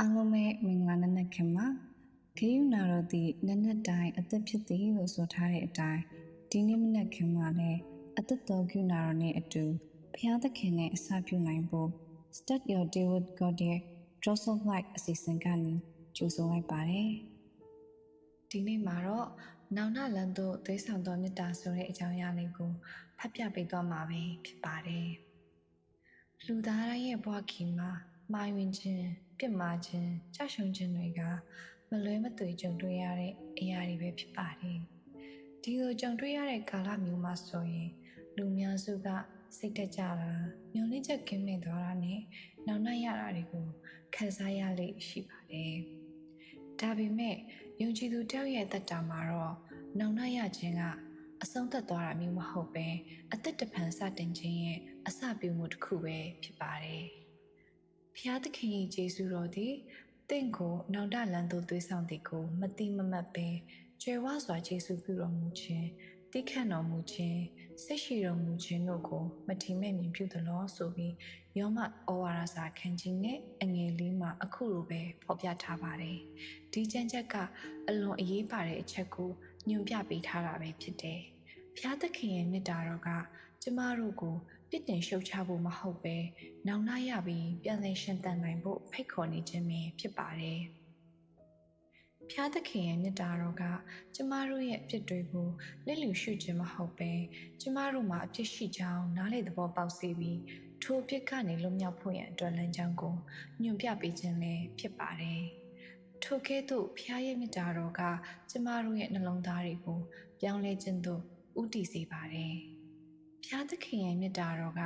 အားလုံးပဲမင်္ဂလာနံနက်ခင်းပါခေယူနာတော်သည်နံနက်တိုင်းအသက်ဖြစ်သည်လို့ဆိုထားတဲ့အတိုင်းဒီနေ့မနက်ခင်းမှာလည်းအသက်တော်ခေယူနာတော်နဲ့အတူဘုရားသခင်နဲ့အစပြုနိုင်ဖို့ Start Your Day with God ရဲ့ Drops of Light အစီအစဉ်ကနေကြိုဆိုလိုက်ပါတယ်ဒီနေ့မှာတော့နောင်နာလန်တို့သွေးဆောင်တော်မြတ်တာဆိုတဲ့အကြောင်းအရာလေးကိုဖတ်ပြပေးသွားမှာပဲဖြစ်ပါတယ်လူသားတိုင်းရဲ့ဘဝခီမှာမှားယွင်းခြင်းပြစ်မှားခြင်းကြောက်ရွံ့ခြင်းတွေကမလွဲမသွေကြုံတွေ့ရတဲ့အရာတွေပဲဖြစ်ပါတယ်ဒီလိုကြုံတွေ့ရတဲ့ကာလမျိုးမှာဆိုရင်လူများစုကစိတ်တက်ကြတာညှို့နှိမ့်ချက်ကင်းမဲ့သွားတာနဲ့နောက်နှံ့ရတာတွေကိုခံစားရလေရှိပါတယ်ဒါပေမဲ့ယုံကြည်သူတယောက်ရဲ့အသက်တာမှာတော့နောက်နှံ့ရခြင်းကအဆုံးသတ်သွားတာမျိုးမဟုတ်ပဲအသက်တဖန်စတင်ခြင်းရဲ့အစပြုမှုတစ်ခုပဲဖြစ်ပါတယ်ဖျားသခင်ရဲ့ယေရှုတော်သည်တင့်ကိုနောင်တလန်သို့သွေးဆောင်သည်ကိုမတိမမတ်ပဲကျွယ်ဝစွာယေရှုပြုတော်မူခြင်းတိခတ်တော်မူခြင်းစိတ်ရှိတော်မူခြင်းတို့ကိုမထီမဲ့မြင်ပြုသလိုဆိုပြီးယောမဩဝါဒစာခန်းကြီးနဲ့အငယ်လေးမှာအခုလိုပဲဖော်ပြထားပါတယ်ဒီကျမ်းချက်ကအလွန်အရေးပါတဲ့အချက်ကိုညွှန်ပြပေးထားတာပဲဖြစ်တယ်ဖျားသခင်ရဲ့မေတ္တာတော်ကကျမတို့ကိုပြစ်တင်ရှုတ်ချဖို့မဟုတ်ပဲနောင်နာရပြီးပြန်လည်ရှင်သန်နိုင်ဖို့ဖိတ်ခေါ်နေခြင်းပဲဖြစ်ပါတယ်ဖျားသခင်ရဲ့မေတ္တာတော်ကကျမတို့ရဲ့အဖြစ်တွေကိုလက်လျူရှုခြင်းမဟုတ်ပဲကျမတို့မှာအဖြစ်ရှိကြောင်းနားလေသဘောပေါက်စေပြီးထိုအဖြစ်ကနေလွတ်မြောက်ဖို့ရန်အတွက်လမ်းကြောင်းကိုညွှန်ပြပေးခြင်းလည်းဖြစ်ပါတယ်ထိုကဲ့သို့ဖျားရဲ့မေတ္တာတော်ကကျမတို့ရဲ့နှလုံးသားတွေကိုပြောင်းလဲခြင်းသို့ဦးတည်စေပါတယ်ဖျားသခင်ရဲ့မေတ္တာတော်က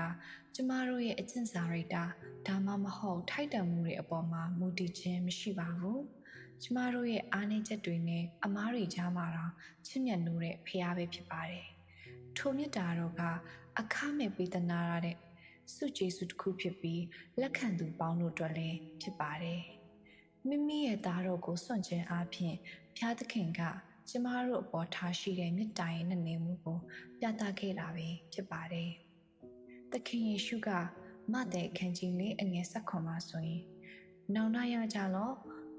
ကျမတို့ရဲ့အကျင့်စာရိတ္တဒါမှမဟုတ်ထိုက်တန်မှုတွေအပေါ်မှာမူတည်ခြင်းမရှိပါဘူးကျမတို့ရဲ့အားနည်းချက်တွေနဲ့အမားတွေကြားမှာတော့ချစ်မြတ်နိုးတဲ့ဖျားပဲဖြစ်ပါတယ်ထိုမေတ္တာတော်ကအခမဲ့ပေးသနာရတဲ့စုကျေစုတစ်ခုဖြစ်ပြီးလက်ခံသူပေါင်းတို့အတွက်လည်းဖြစ်ပါတယ်မိမိရဲ့သားတော်ကိုစွန့်ခြင်းအပြင်ဖျားသခင်ကကျမတို့အပေါ်ထားရှိတဲ့မေတ္တာရဲ့နေမှုကိုပြသခဲ့တာပဲဖြစ်ပါတယ်။သခင်ယေရှုကမဿဲအခန်းကြီး၄အငယ်7မှာဆိုရင်နောင်နာရကြလော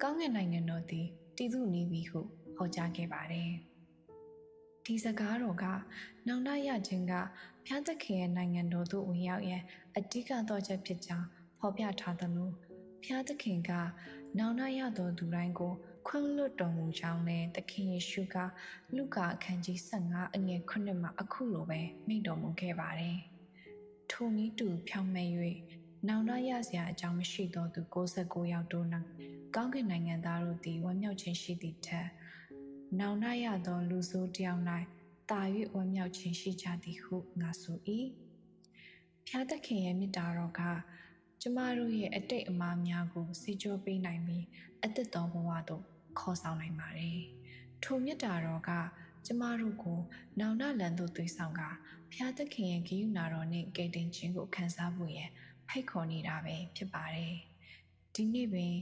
ကောင်းကင်နိုင်ငံတော်သည်တည်သူနေပြီဟုဟောကြားခဲ့ပါတယ်။ဒီစကားတော်ကနောင်နာရခြင်းကဖျားသခင်ရဲ့နိုင်ငံတော်သို့ဝင်ရောက်ရန်အဓိကသောချက်ဖြစ်ကြောင်းဖော်ပြထားသလိုဖျားသခင်ကနောင်နာရသောသူတိုင်းကိုခွင့်လွှတ်တော်မူကြောင်းနဲ့သခင်ယေရှုကလုကာအခန်းကြီး15အငယ်9မှာအခုလိုပဲမိန့်တော်မူခဲ့ပါတယ်။ထိုနည်းတူဖြောင့်မတ်၍နောင်တရစရာအကြောင်းမရှိသောသူ69ယောက်တို့၌ကောင်းကင်နိုင်ငံသားတို့သည်ဝမ်းမြောက်ခြင်းရှိသည့်ထက်နောင်တရသောလူဆိုးတယောက်၌တာ၍ဝမ်းမြောက်ခြင်းရှိကြသည်ဟုငါဆို၏။ဖျားသခင်ရဲ့မေတ္တာတော်ကကျမတို့ရဲ့အတိတ်အမှားများကိုစီကြောပေးနိုင်ပြီးအသက်တော်ဘဝသို့ခေါ်ဆောင်နိုင်ပါတယ်။ထိုမေတ္တာတော်ကကျမတို့ကိုနောင်တလန်သို့သွေးဆောင်ကဖျားသခင်ရဲ့ဂရုဏာတော်နဲ့ကယ်တင်ခြင်းကိုခံစားဖို့ရန်ဖိတ်ခေါ်နေတာပဲဖြစ်ပါတယ်။ဒီနေ့ပင်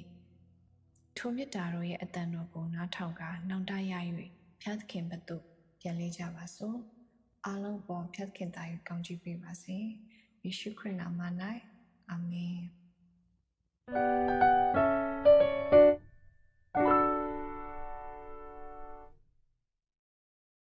ထိုမေတ္တာတော်ရဲ့အသံတော်ကိုနားထောင်ကနောင်တရ၍ဖျားသခင်ဘက်သို့ပြန်လေကြပါစို့။အားလုံးပေါ်ဖျားသခင်သားကိုကောင်းချီးပေးပါစေ။ယေရှုခရစ်နာမ၌အာမင်